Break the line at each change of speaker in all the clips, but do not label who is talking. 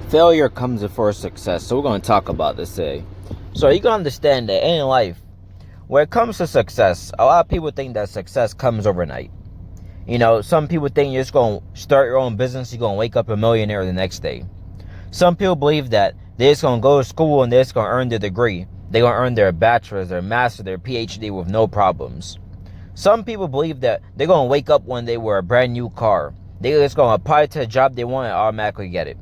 Failure comes before success, so we're going to talk about this today. So you can understand that in life, when it comes to success, a lot of people think that success comes overnight. Some people think you're just going to start your own business, you're going to wake up a millionaire the next day. Some people believe that they're just going to go to school and they're just going to earn their degree. They're going to earn their bachelor's, their master's, their PhD with no problems. Some people believe that they're going to wake up one day with a brand new car. They're just going to apply to a job they want and automatically get it.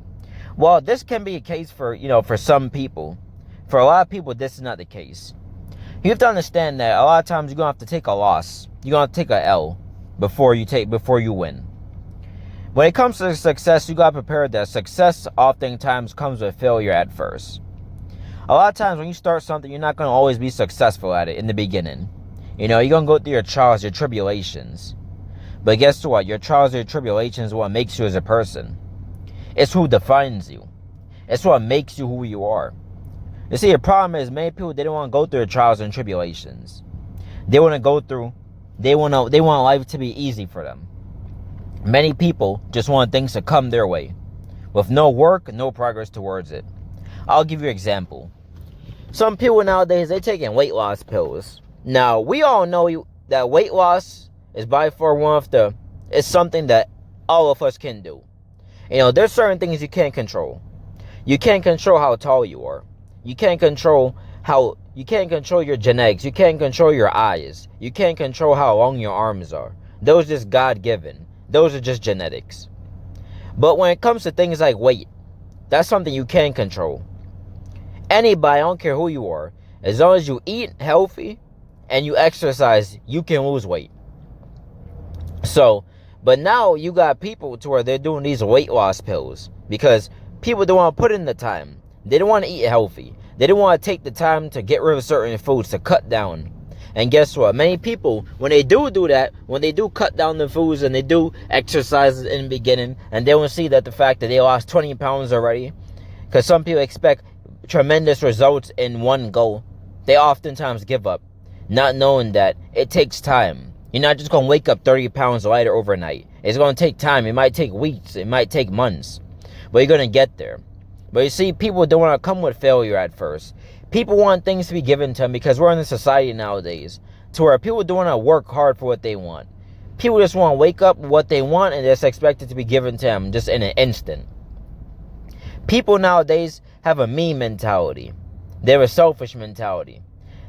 Well, this can be a case for some people. For a lot of people, this is not the case. You have to understand that a lot of times you're going to have to take a loss. You're going to take a L before you win. When it comes to success, you got to prepare that success oftentimes comes with failure at first. A lot of times when you start something, you're not going to always be successful at it in the beginning. You're going to go through your trials, your tribulations. But guess what? Your trials, your tribulations is what makes you as a person. It's who defines you. It's what makes you who you are. You see, the problem is many people, they don't want to go through the trials and tribulations. They want life to be easy for them. Many people just want things to come their way with no work, no progress towards it. I'll give you an example. Some people nowadays, they're taking weight loss pills. Now, we all know that weight loss is by far it's something that all of us can do. There's certain things you can't control. You can't control how tall you are. You can't control your genetics. You can't control your eyes. You can't control how long your arms are. Those are just God-given. Those are just genetics. But when it comes to things like weight, that's something you can control. Anybody, I don't care who you are, as long as you eat healthy and you exercise, you can lose weight. But now you got people to where they're doing these weight loss pills because people don't want to put in the time. They don't want to eat healthy. They don't want to take the time to get rid of certain foods, to cut down. And guess what? Many people, when they do that, when they do cut down the foods and they do exercises in the beginning, and they will see that the fact that they lost 20 pounds already, because some people expect tremendous results in one go, they oftentimes give up, not knowing that it takes time. You're not just going to wake up 30 pounds lighter overnight. It's going to take time. It might take weeks. It might take months. But you're going to get there. But you see, people don't want to come with failure at first. People want things to be given to them because we're in a society nowadays to where people don't want to work hard for what they want. People just want to wake up with what they want and just expect it to be given to them just in an instant. People nowadays have a me mentality. They have a selfish mentality.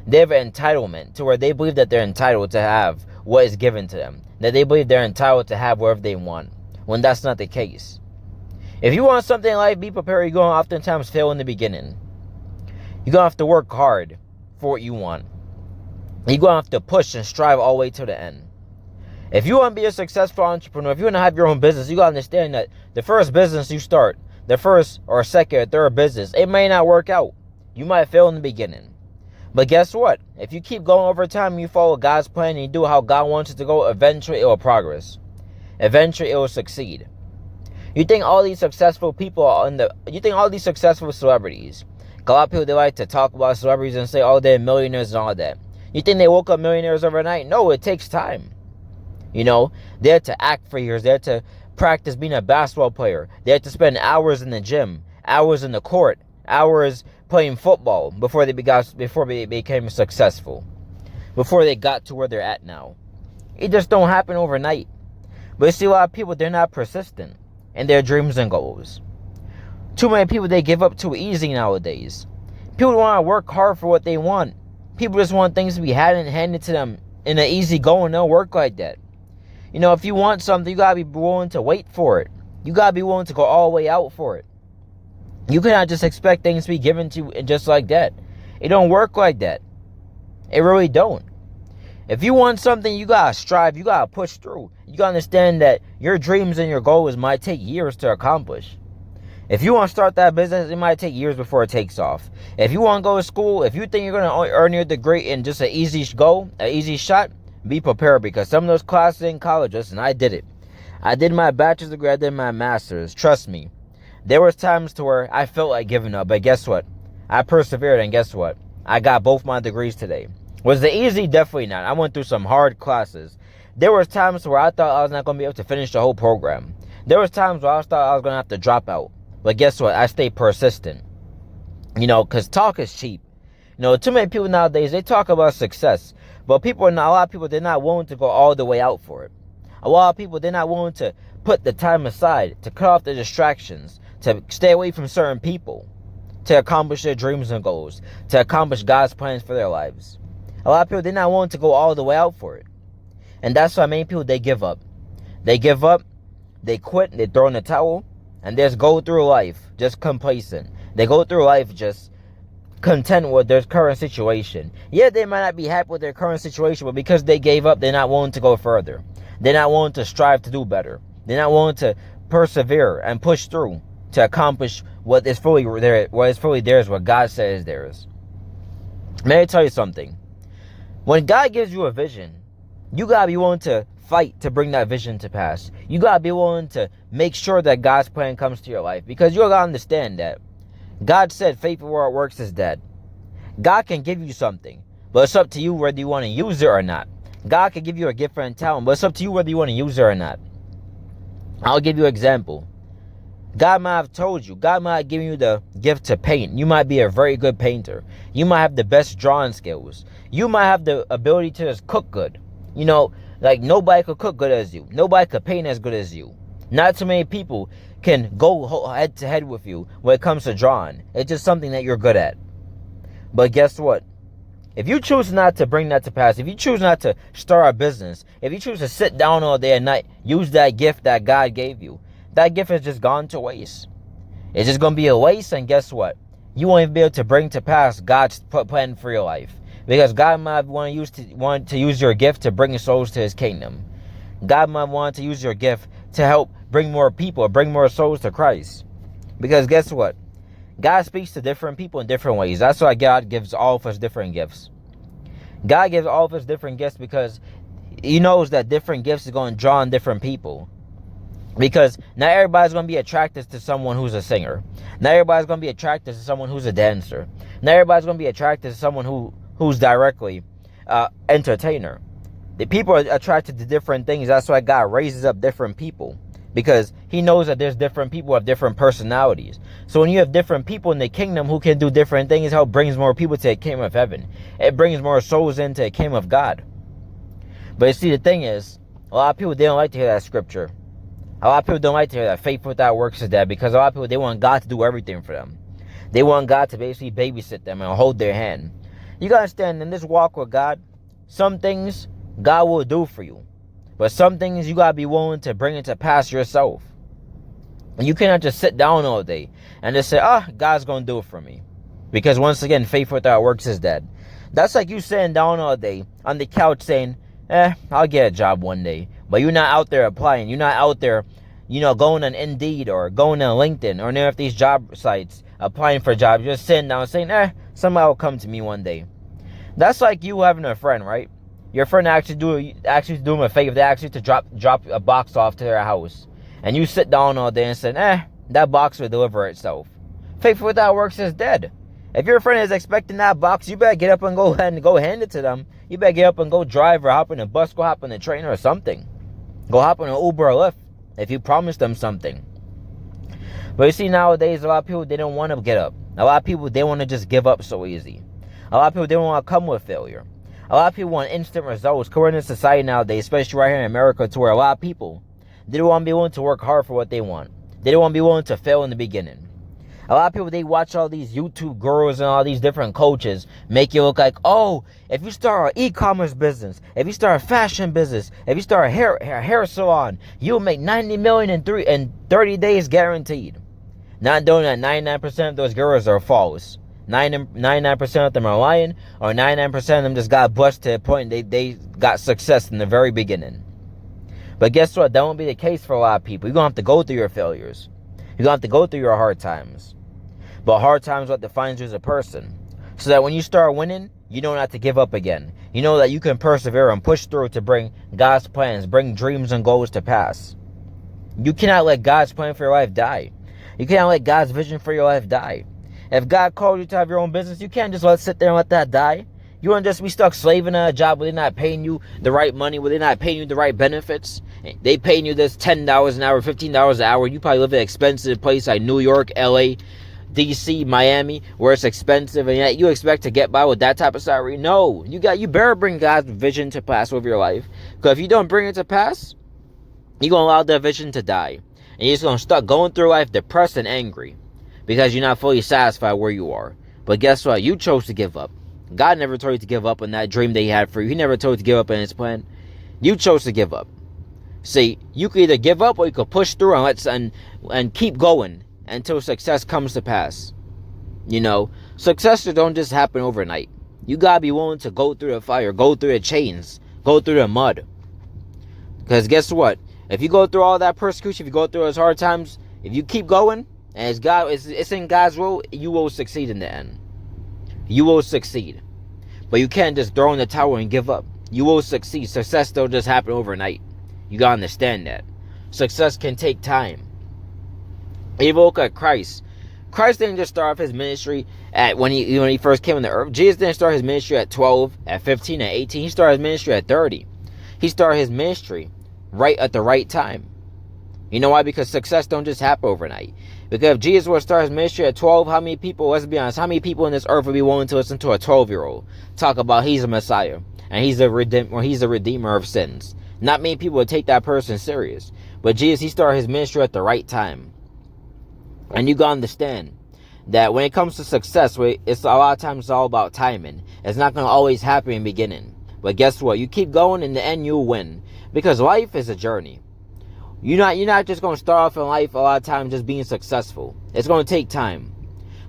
They have an entitlement to where they believe that they're entitled to have what is given to them. That they believe they're entitled to have whatever they want, when that's not the case. If you want something in life, be prepared. You're going to oftentimes fail in the beginning. You're going to have to work hard for what you want. You're going to have to push and strive all the way to the end. If you want to be a successful entrepreneur, if you want to have your own business, you got to understand that the first business you start, the first or second or third business, it may not work out. You might fail in the beginning. But guess what? If you keep going over time, you follow God's plan, and you do how God wants it to go, eventually it will progress. Eventually it will succeed. You think all these successful people you think all these successful celebrities, a lot of people, they like to talk about celebrities and say, oh, they're millionaires and all that. You think they woke up millionaires overnight? No, it takes time. They had to act for years. They had to practice being a basketball player. They had to spend hours in the gym, hours in the court, hours playing football before they became successful, before they got to where they're at now. It just don't happen overnight. But you see, a lot of people, they're not persistent in their dreams and goals. Too many people, they give up too easy nowadays. People don't want to work hard for what they want. People just want things to be handed to them in an easy go, and they'll work like that. If you want something, you gotta be willing to wait for it. You gotta be willing to go all the way out for it. You cannot just expect things to be given to you and just like that. It don't work like that. It really don't. If you want something, you gotta strive. You gotta push through. You gotta understand that your dreams and your goals might take years to accomplish. If you want to start that business, it might take years before it takes off. If you want to go to school, if you think you're going to earn your degree in just an easy shot, be prepared, because some of those classes in college, listen, I did it. I did my bachelor's degree, I did my master's. Trust me. There was times to where I felt like giving up, but guess what? I persevered, and guess what? I got both my degrees today. Was it easy? Definitely not. I went through some hard classes. There was times where I thought I was not going to be able to finish the whole program. There was times where I thought I was going to have to drop out. But guess what? I stay persistent. Because talk is cheap. Too many people nowadays, they talk about success. But a lot of people, they're not willing to go all the way out for it. A lot of people, they're not willing to put the time aside, to cut off the distractions, to stay away from certain people, to accomplish their dreams and goals, to accomplish God's plans for their lives. A lot of people, they're not willing to go all the way out for it. And that's why many people, they give up. They give up, they quit, they throw in the towel, and they just go through life just complacent. They go through life just content with their current situation. Yeah, they might not be happy with their current situation, but because they gave up, they're not willing to go further. They're not willing to strive to do better. They're not willing to persevere and push through to accomplish what is fully theirs, what God says is theirs. May I tell you something? When God gives you a vision, you gotta be willing to fight to bring that vision to pass. You gotta be willing to make sure that God's plan comes to your life, because you gotta understand that God said faith without works is dead. God can give you something, but it's up to you whether you want to use it or not. God can give you a gift and talent, but it's up to you whether you want to use it or not. I'll give you an example. God might have told you, God might have given you the gift to paint. You might be a very good painter. You might have the best drawing skills. You might have the ability to just cook good. Like nobody could cook good as you. Nobody could paint as good as you. Not too many people can go head to head with you when it comes to drawing. It's just something that you're good at. But guess what? If you choose not to bring that to pass, if you choose not to start a business, if you choose to sit down all day and night, use that gift that God gave you, that gift is just gone to waste. It's just going to be a waste, and guess what? You won't even be able to bring to pass God's plan for your life. Because God might want to use your gift to bring souls to His kingdom. God might want to use your gift to help bring more people, bring more souls to Christ. Because guess what? God speaks to different people in different ways. That's why God gives all of us different gifts. God gives all of us different gifts because He knows that different gifts is going to draw on different people. Because not everybody's going to be attracted to someone who's a singer. Not everybody's going to be attracted to someone who's a dancer. Not everybody's going to be attracted to someone who's directly entertainer. The people are attracted to different things. That's why God raises up different people, because He knows that there's different people who have different personalities. So when you have different people in the kingdom who can do different things, it brings more people to the kingdom of heaven. It brings more souls into the kingdom of God. But you see, the thing is, a lot of people, they don't like to hear that scripture. A lot of people don't like to hear that faith without works is dead, because a lot of people, they want God to do everything for them. They want God to basically babysit them and hold their hand. You gotta understand, in this walk with God, some things God will do for you, but some things you gotta be willing to bring it to pass yourself. And you cannot just sit down all day and just say, God's gonna do it for me. Because once again, faith without works is dead. That's like you sitting down all day on the couch saying, I'll get a job one day. But you're not out there applying. You're not out there, going on Indeed or going on LinkedIn or any of these job sites applying for jobs. You're just sitting down saying, somebody will come to me one day. That's like you having a friend, right? Your friend actually do them a favor. They actually to drop a box off to their house. And you sit down all day and say, that box will deliver itself. Faith without works is dead. If your friend is expecting that box, you better get up and go hand it to them. You better get up and go drive or hop in a bus, go hop in a train or something. Go hop on an Uber or Lyft if you promised them something. But you see, nowadays, a lot of people, they don't want to get up. A lot of people, they want to just give up so easy. A lot of people, they don't want to come with failure. A lot of people want instant results. We're in a society nowadays, especially right here in America, to where a lot of people, they don't want to be willing to work hard for what they want. They don't want to be willing to fail in the beginning. A lot of people, they watch all these YouTube gurus and all these different coaches make you look like, if you start an e-commerce business, if you start a fashion business, if you start a hair salon, you'll make $90 million in 30 days guaranteed. Not knowing that 99% of those gurus are false. 99% of them are lying, or 99% of them just got busted to the point they got success in the very beginning. But guess what? That won't be the case for a lot of people. You're going to have to go through your failures. You're going to have to go through your hard times. But hard times are what defines you as a person. So that when you start winning, you don't have to give up again. You know that you can persevere and push through to bring God's plans, bring dreams and goals to pass. You cannot let God's plan for your life die. You cannot let God's vision for your life die. If God called you to have your own business, you can't just sit there and let that die. You want to just be stuck slaving at a job where they're not paying you the right money, where they're not paying you the right benefits. They paying you this $10 an hour, $15 an hour. You probably live in an expensive place like New York, LA, DC, Miami, where it's expensive, and yet you expect to get by with that type of salary? No, you better bring God's vision to pass over your life. Because if you don't bring it to pass, you're gonna allow that vision to die, and you're just gonna start going through life depressed and angry because you're not fully satisfied where you are. But guess what? You chose to give up. God never told you to give up on that dream that He had for you. He never told you to give up on His plan. You chose to give up. See, you could either give up or you could push through and keep going until success comes to pass. You know, success don't just happen overnight. You gotta be willing to go through the fire, go through the chains, go through the mud. Because guess what? If you go through all that persecution, if you go through those hard times, if you keep going, and it's in God's will, you will succeed in the end. You will succeed. But you can't just throw in the towel and give up. You will succeed. Success don't just happen overnight. You gotta understand that. Success can take time. If you look at Christ, Christ didn't just start off His ministry when he first came on the earth. Jesus didn't start His ministry at 12, at 15, at 18. He started His ministry at 30. He started His ministry right at the right time. You know why? Because success don't just happen overnight. Because if Jesus would start His ministry at 12, how many people, let's be honest, how many people on this earth would be willing to listen to a 12-year-old talk about He's a Messiah and He's a Redeemer of sins? Not many people would take that person serious. But Jesus, He started His ministry at the right time. And you gotta understand that when it comes to success, it's a lot of times it's all about timing. It's not gonna always happen in the beginning. But guess what? You keep going, in the end you'll win. Because life is a journey. You're not just gonna start off in life a lot of times just being successful. It's gonna take time.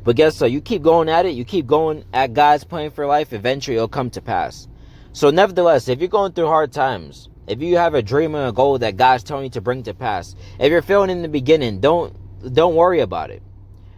But guess what? You keep going at it, you keep going at God's plan for life, eventually it'll come to pass. So nevertheless, if you're going through hard times, if you have a dream and a goal that God's telling you to bring to pass, if you're failing in the beginning, don't worry about it.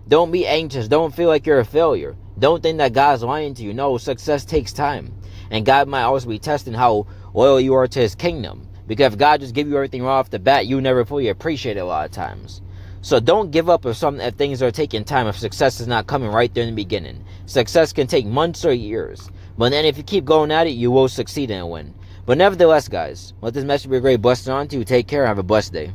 Don't be anxious. Don't feel like you're a failure. Don't think that God's lying to you. No, success takes time. And God might also be testing how loyal you are to His kingdom. Because if God just give you everything right off the bat, you never fully appreciate it a lot of times. So don't give up if things are taking time, if success is not coming right there in the beginning. Success can take months or years. But then if you keep going at it, you will succeed and win. But nevertheless, guys, let this message be a great blessing on to you. Take care. Have a blessed day.